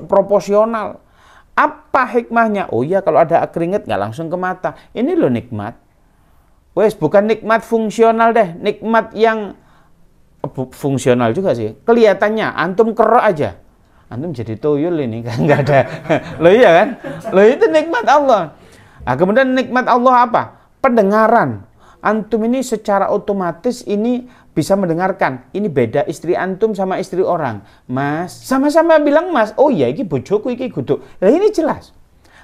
proporsional. Apa hikmahnya? Oh iya, kalau ada keringet nggak langsung ke mata. Ini loh nikmat. Wes, bukan nikmat fungsional deh, nikmat yang fungsional juga sih. Kelihatannya antum kerok aja, antum jadi tuyul ini kan, nggak ada. Loh iya kan? Loh itu nikmat Allah. Nah, kemudian nikmat Allah apa? Pendengaran. Antum ini secara otomatis ini bisa mendengarkan. Ini beda istri antum sama istri orang. Mas, sama-sama bilang mas. Oh iya, ini bojoku, ini kudu. Nah ini jelas.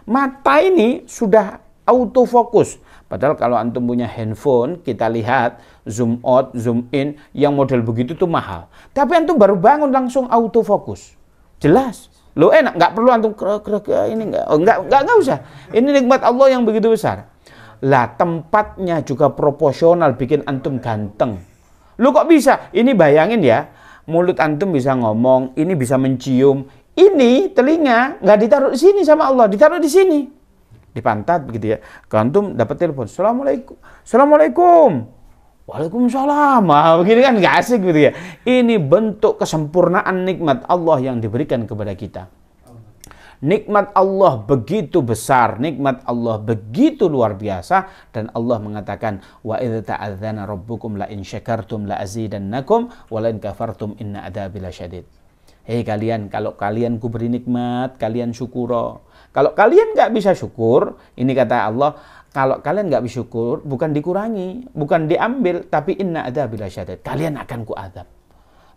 Mata ini sudah autofokus. Padahal kalau antum punya handphone, kita lihat zoom out, zoom in, yang model begitu tuh mahal. Tapi antum baru bangun langsung autofokus. Jelas. Lo enak, nggak perlu antum ini nggak usah. Ini nikmat Allah yang begitu besar. Lah tempatnya juga proporsional bikin antum ganteng. Lu kok bisa? Ini bayangin ya, mulut antum bisa ngomong, ini bisa mencium, ini telinga nggak ditaruh di sini sama Allah, ditaruh di sini, di pantat begitu ya. Kalau antum dapat telepon, assalamualaikum, assalamualaikum, waalaikumsalam, begini kan nggak asik gitu ya. Ini bentuk kesempurnaan nikmat Allah yang diberikan kepada kita. Nikmat Allah begitu besar, nikmat Allah begitu luar biasa, dan Allah mengatakan wa idz ta'adzana rabbukum la in syakartum la azidannakum wa la in kafartum inna adzabi lasyadid. Hei kalian, kalau kalian ku beri nikmat, kalian syukur. Kalau kalian nggak bisa syukur, ini kata Allah, kalau kalian nggak bisa syukur, bukan dikurangi, bukan diambil, tapi inna adzabi lasyadid. Kalian akan ku azab.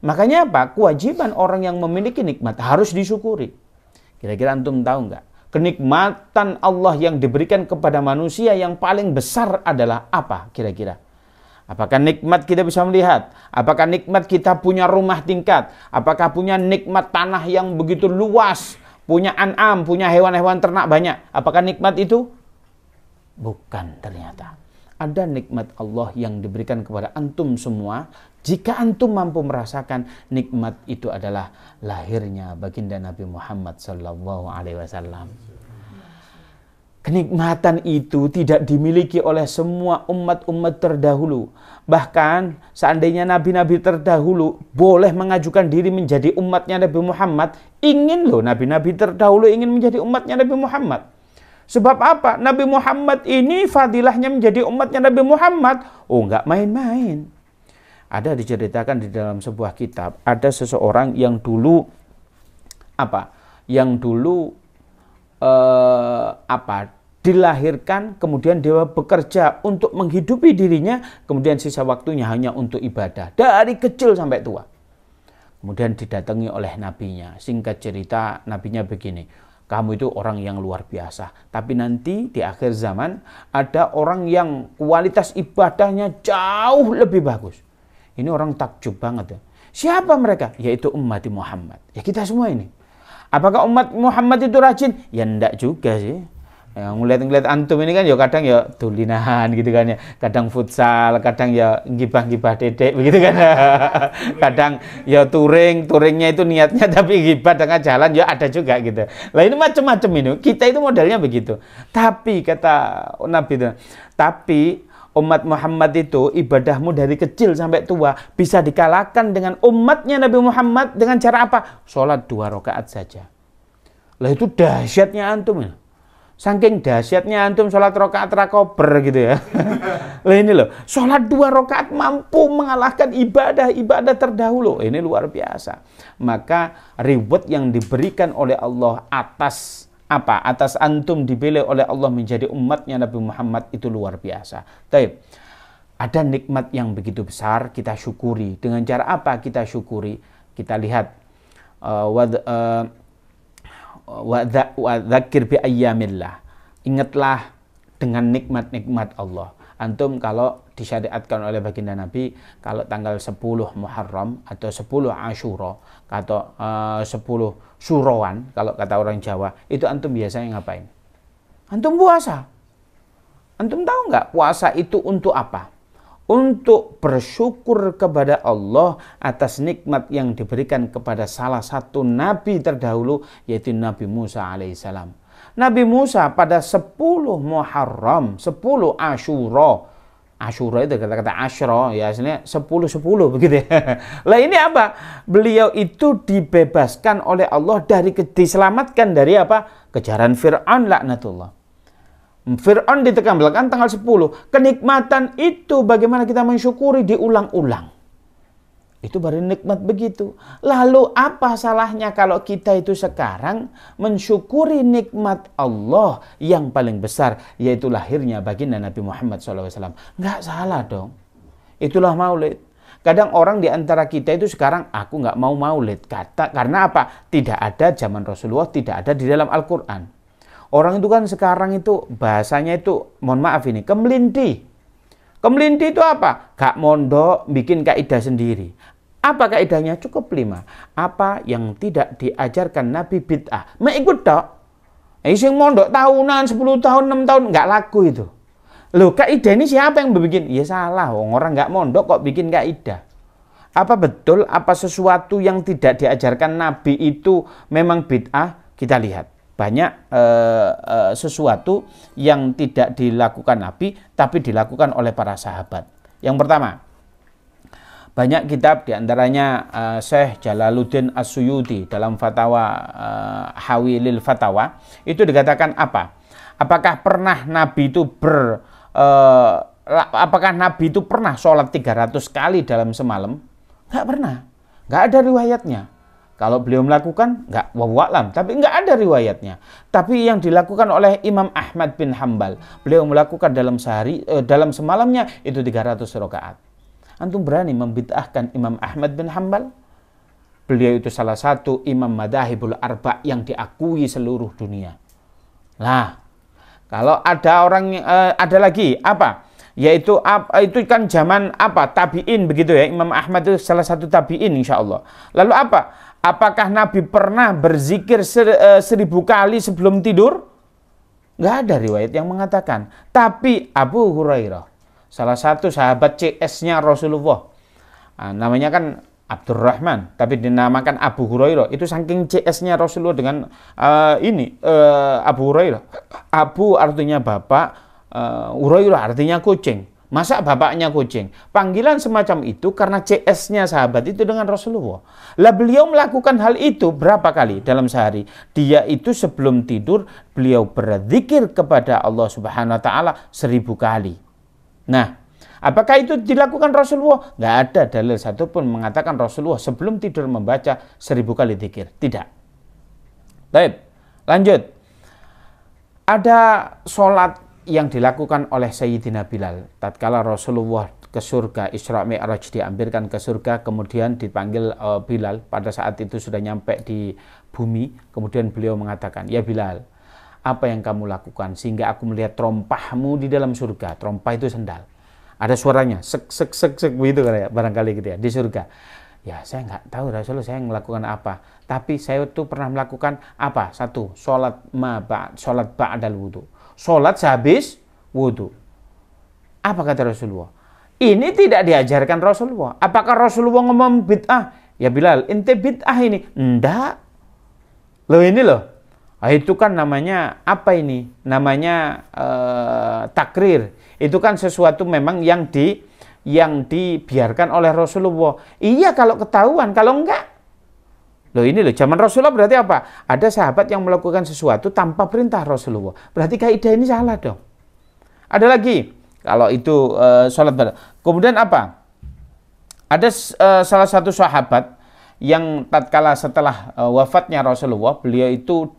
Makanya apa? Kewajiban orang yang memiliki nikmat harus disyukuri. Kira-kira antum tahu nggak? Kenikmatan Allah yang diberikan kepada manusia yang paling besar adalah apa kira-kira? Apakah nikmat kita bisa melihat? Apakah nikmat kita punya rumah tingkat? Apakah punya nikmat tanah yang begitu luas? Punya an'am, punya hewan-hewan ternak banyak? Apakah nikmat itu? Bukan ternyata. Ada nikmat Allah yang diberikan kepada antum semua. Jika antum mampu merasakan, nikmat itu adalah lahirnya baginda Nabi Muhammad SAW. Kenikmatan itu tidak dimiliki oleh semua umat-umat terdahulu. Bahkan seandainya nabi-nabi terdahulu boleh mengajukan diri menjadi umatnya Nabi Muhammad, ingin loh nabi-nabi terdahulu ingin menjadi umatnya Nabi Muhammad. Sebab apa? Nabi Muhammad ini fadilahnya menjadi umatnya Nabi Muhammad. Oh, nggak main-main. Ada diceritakan di dalam sebuah kitab, ada seseorang yang dulu dilahirkan, kemudian dia bekerja untuk menghidupi dirinya, kemudian sisa waktunya hanya untuk ibadah dari kecil sampai tua. Kemudian didatangi oleh nabinya. Singkat cerita, nabinya begini, kamu itu orang yang luar biasa, tapi nanti di akhir zaman ada orang yang kualitas ibadahnya jauh lebih bagus. Ini orang takjub banget ya. Siapa mereka? Yaitu umat Muhammad. Ya kita semua ini. Apakah umat Muhammad itu rajin? Ya enggak juga sih. Ya, ngeliat antum ini kan ya kadang ya tulinahan gitu kan ya. Kadang futsal, kadang ya gibah-gibah dedek begitu kan. Kadang ya touringnya itu niatnya tapi gibah tengah jalan ya ada juga gitu. Lah ini macam-macam ini. Kita itu modelnya begitu. Tapi kata Nabi itu, tapi umat Muhammad itu ibadahmu dari kecil sampai tua bisa dikalahkan dengan umatnya Nabi Muhammad dengan cara apa? Sholat 2 rakaat saja. Lah itu dahsyatnya antum ya. Saking dahsyatnya antum sholat rakaat rakober gitu ya. Lah ini loh, sholat 2 rakaat mampu mengalahkan ibadah terdahulu. Ini luar biasa. Maka reward yang diberikan oleh Allah atas antum dipilih oleh Allah menjadi umatnya Nabi Muhammad itu luar biasa. Taib. Ada nikmat yang begitu besar, kita syukuri. Dengan cara apa kita syukuri? Kita lihat wa dzakir bi ayyamillah. Ingatlah dengan nikmat-nikmat Allah. Antum kalau disyariatkan oleh baginda Nabi, kalau tanggal 10 Muharram atau 10 Asyura atau 10 Surawan, kalau kata orang Jawa, itu antum biasanya ngapain? Antum puasa. Antum tahu nggak puasa itu untuk apa? Untuk bersyukur kepada Allah atas nikmat yang diberikan kepada salah satu nabi terdahulu, yaitu Nabi Musa alaihissalam. Nabi Musa pada 10 Muharram, 10 Asyura, Asyura itu kata-kata asyra, ya aslinya 10 begitu ya. Lah ini apa? Beliau itu dibebaskan oleh Allah diselamatkan dari apa? Kejaran Fir'aun laknatullah. Fir'aun ditekan belakang tanggal 10. Kenikmatan itu bagaimana kita mensyukuri diulang-ulang. Itu baru nikmat begitu. Lalu apa salahnya kalau kita itu sekarang mensyukuri nikmat Allah yang paling besar, yaitu lahirnya baginda Nabi Muhammad SAW. Nggak salah dong. Itulah maulid. Kadang orang di antara kita itu sekarang, aku nggak mau maulid. Karena apa? Tidak ada zaman Rasulullah, tidak ada di dalam Al-Quran. Orang itu kan sekarang itu bahasanya itu, mohon maaf ini, kemelinti. Kemelinti itu apa? Gak mondok, bikin kaidah sendiri. Apa kaidahnya? Cukup 5. Apa yang tidak diajarkan Nabi bid'ah. Mengikut tok. Sing mondok tahunan, 10 tahun, 6 tahun, nggak laku itu. Loh, kaidah ini siapa yang bikin? Ya salah, orang nggak mondok kok bikin kaidah. Apa betul, apa sesuatu yang tidak diajarkan Nabi itu memang bid'ah? Kita lihat. Banyak sesuatu yang tidak dilakukan Nabi, tapi dilakukan oleh para sahabat. Yang pertama, banyak kitab diantaranya Syekh Jalaluddin As-Suyuti dalam fatwa Hawilil Fatawa itu dikatakan apa? Apakah pernah Nabi itu pernah sholat 300 kali dalam semalam? Nggak pernah, nggak ada riwayatnya. Kalau beliau melakukan, nggak wawalam, tapi nggak ada riwayatnya. Tapi yang dilakukan oleh Imam Ahmad bin Hambal, beliau melakukan dalam semalamnya itu 300 rakaat. Antum berani membid'ahkan Imam Ahmad bin Hambal? Beliau itu salah satu imam madzhabul arba' yang diakui seluruh dunia. Nah, kalau ada orang ada lagi apa? Yaitu itu kan zaman apa? Tabi'in begitu ya. Imam Ahmad itu salah satu tabi'in insyaallah. Lalu apa? Apakah Nabi pernah berzikir 1000 kali sebelum tidur? Nggak ada riwayat yang mengatakan. Tapi Abu Hurairah, salah satu sahabat CS-nya Rasulullah, namanya kan Abdurrahman, tapi dinamakan Abu Hurairah. Itu saking CS-nya Rasulullah dengan Abu Hurairah. Abu artinya bapak, Hurairah artinya kucing. Masa bapaknya kucing? Panggilan semacam itu karena CS-nya sahabat itu dengan Rasulullah. Lah beliau melakukan hal itu berapa kali dalam sehari? Dia itu sebelum tidur beliau berzikir kepada Allah Subhanahu wa taala 1000 kali. Nah, apakah itu dilakukan Rasulullah? Nggak ada dalil satupun mengatakan Rasulullah sebelum tidur membaca 1000 kali zikir. Tidak. Baik, lanjut. Ada sholat yang dilakukan oleh Sayyidina Bilal. Tatkala Rasulullah ke surga, Isra Mi'raj diambilkan ke surga, kemudian dipanggil Bilal. Pada saat itu sudah nyampe di bumi, kemudian beliau mengatakan, "Ya Bilal, apa yang kamu lakukan sehingga aku melihat trompahmu di dalam surga?" Trompah itu sendal. Ada suaranya, sek sek sek sek begitu kan ya, barangkali gitu ya, di surga. Ya saya nggak tahu Rasulullah saya melakukan apa. Tapi saya itu pernah melakukan apa? 1, sholat ba'dal wudu. Sholat sehabis wudu. Apa kata Rasulullah? Ini tidak diajarkan Rasulullah. Apakah Rasulullah ngomong bid'ah? Ya Bilal, ente bid'ah ini. Enggak. Loh ini loh. Itu kan namanya apa ini? Namanya takrir. Itu kan sesuatu memang yang dibiarkan oleh Rasulullah. Iya kalau ketahuan, kalau enggak. Loh ini loh, zaman Rasulullah berarti apa? Ada sahabat yang melakukan sesuatu tanpa perintah Rasulullah. Berarti kaidah ini salah dong. Ada lagi, kalau itu sholat pada. Kemudian apa? Ada salah satu sahabat yang tatkala setelah wafatnya Rasulullah, beliau itu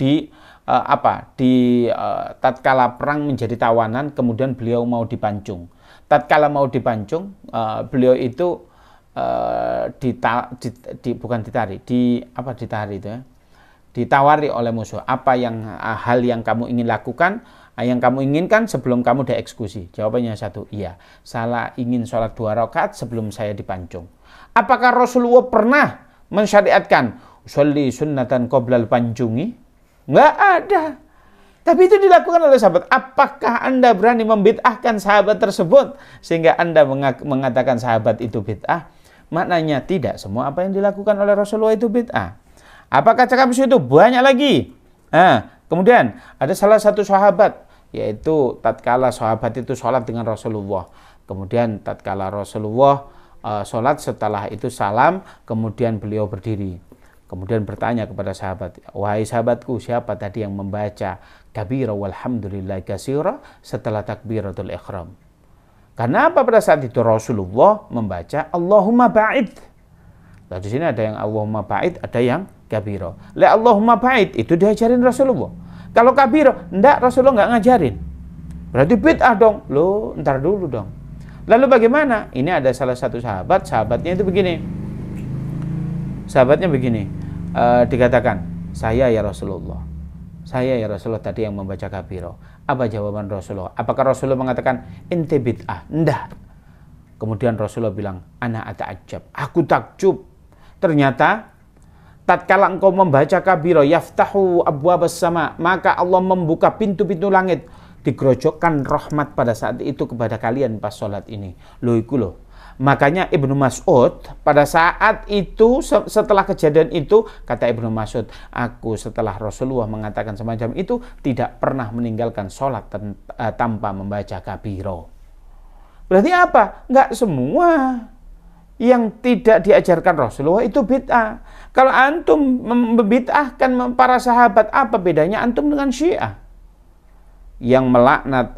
tatkala perang menjadi tawanan, kemudian beliau mau dipancung. Tatkala mau dipancung, beliau itu ditawari oleh musuh. Apa hal yang kamu ingin lakukan, yang kamu inginkan sebelum kamu dieksekusi? Jawabannya 1, iya. Salah ingin sholat 2 rakaat sebelum saya dipancung. Apakah Rasulullah pernah mensyariatkan sholli sunnatan qoblal pancungi? Nggak ada. Tapi itu dilakukan oleh sahabat. Apakah Anda berani membid'ahkan sahabat tersebut sehingga Anda mengatakan sahabat itu bid'ah? Maknanya tidak semua apa yang dilakukan oleh Rasulullah itu bid'ah. Apakah cakap itu? Banyak lagi. Kemudian ada salah satu sahabat, yaitu tatkala sahabat itu sholat dengan Rasulullah. Kemudian tatkala Rasulullah sholat, setelah itu salam, kemudian beliau berdiri. Kemudian bertanya kepada sahabat, wahai sahabatku, siapa tadi yang membaca kabira walhamdulillah katsira setelah takbiratul ihram? Karena apa, pada saat itu Rasulullah membaca Allahumma ba'id. Nah, di sini ada yang Allahumma ba'id, ada yang kabira. Allahumma ba'id itu diajarin Rasulullah. Kalau kabira, enggak, Rasulullah enggak ngajarin. Berarti bid'ah dong. Loh, ntar dulu dong. Lalu bagaimana? Ini ada salah satu sahabatnya itu begini. Sahabatnya begini, dikatakan, saya ya Rasulullah tadi yang membaca kabiro. Apa jawaban Rasulullah? Apakah Rasulullah mengatakan ente bid'ah? Enggak. Kemudian Rasulullah bilang, ana ata'ajjab, aku takjub. Ternyata tatkala engkau membaca kabiro, yaftahu abwabas sama, maka Allah membuka pintu-pintu langit, digerojokkan rahmat pada saat itu kepada kalian pas sholat ini. Loh, iku loh. Makanya Ibnu Mas'ud pada saat itu, setelah kejadian itu, kata Ibnu Mas'ud, aku setelah Rasulullah mengatakan semacam itu tidak pernah meninggalkan sholat tanpa membaca kabiro. Berarti apa? Enggak semua yang tidak diajarkan Rasulullah itu bid'ah. Kalau antum membid'ahkan para sahabat, apa bedanya antum dengan Syiah yang melaknat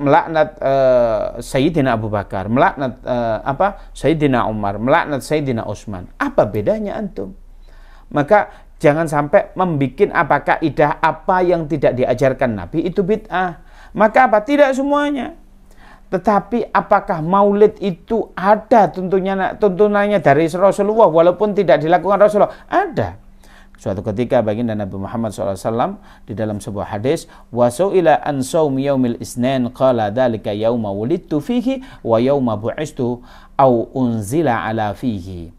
melaknat Sayyidina Abu Bakar, melaknat Sayyidina Umar, melaknat Sayyidina Utsman? Apa bedanya antum? Maka jangan sampai membikin kaidah apa yang tidak diajarkan Nabi itu bid'ah. Maka apa? Tidak semuanya. Tetapi apakah maulid itu ada tuntunannya dari Rasulullah walaupun tidak dilakukan Rasulullah? Ada. Suatu ketika baginda Nabi Muhammad SAW di dalam sebuah hadis, wasu'ila an saumi yaumil isnin qala dzalika yauma wulidtu fihi wa yauma bu'istu au unzila ala fihi.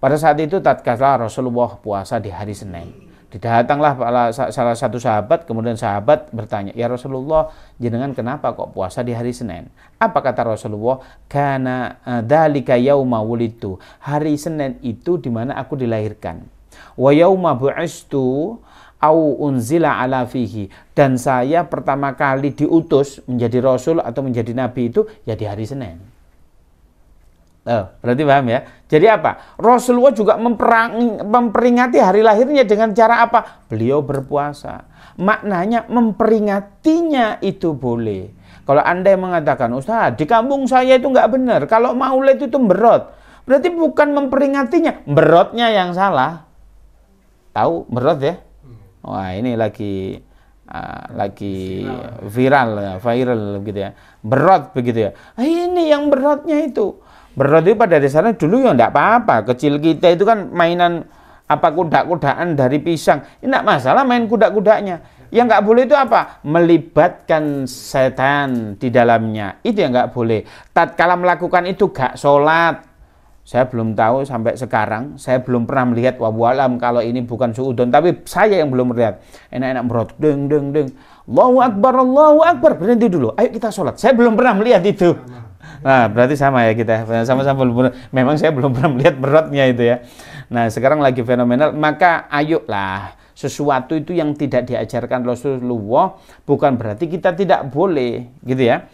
Pada saat itu tatkala Rasulullah puasa di hari Senin, didatanglah salah satu sahabat, kemudian sahabat bertanya, ya Rasulullah, jenengan kenapa kok puasa di hari Senin? Apa kata Rasulullah? Kana dzalika yauma wulidtu, hari Senin itu di mana aku dilahirkan. Wa yauma bu'istu au unzila ala fihi, dan saya pertama kali diutus menjadi rasul atau menjadi nabi itu ya di hari Senin. Berarti paham ya? Jadi apa? Rasulullah juga memperingati hari lahirnya dengan cara apa? Beliau berpuasa. Maknanya memperingatinya itu boleh. Kalau Anda yang mengatakan, Ustaz, di kampung saya itu nggak benar, kalau maulid itu berot, berarti bukan memperingatinya, berotnya yang salah. Tahu berot ya? Wah, ini lagi viral gitu ya. Berot begitu ya. Ini yang berotnya itu. Berot itu pada dasarnya dulu ya enggak apa-apa. Kecil kita itu kan mainan kuda-kudaan dari pisang. Ini enggak masalah main kuda-kudanya. Yang enggak boleh itu apa? Melibatkan setan di dalamnya. Itu yang enggak boleh. Tatkala melakukan itu gak sholat. Saya belum tahu sampai sekarang, saya belum pernah melihat, wallahu alam kalau ini bukan suudon, tapi saya yang belum melihat. Enak-enak berot, deng deng deng, Allahu Akbar, berhenti dulu, ayo kita sholat. Saya belum pernah melihat itu. Nah, berarti sama ya kita, sama-sama belum. Memang saya belum pernah melihat berotnya itu ya. Nah, sekarang lagi fenomenal, maka ayolah, sesuatu itu yang tidak diajarkan Rasulullah bukan berarti kita tidak boleh, gitu ya.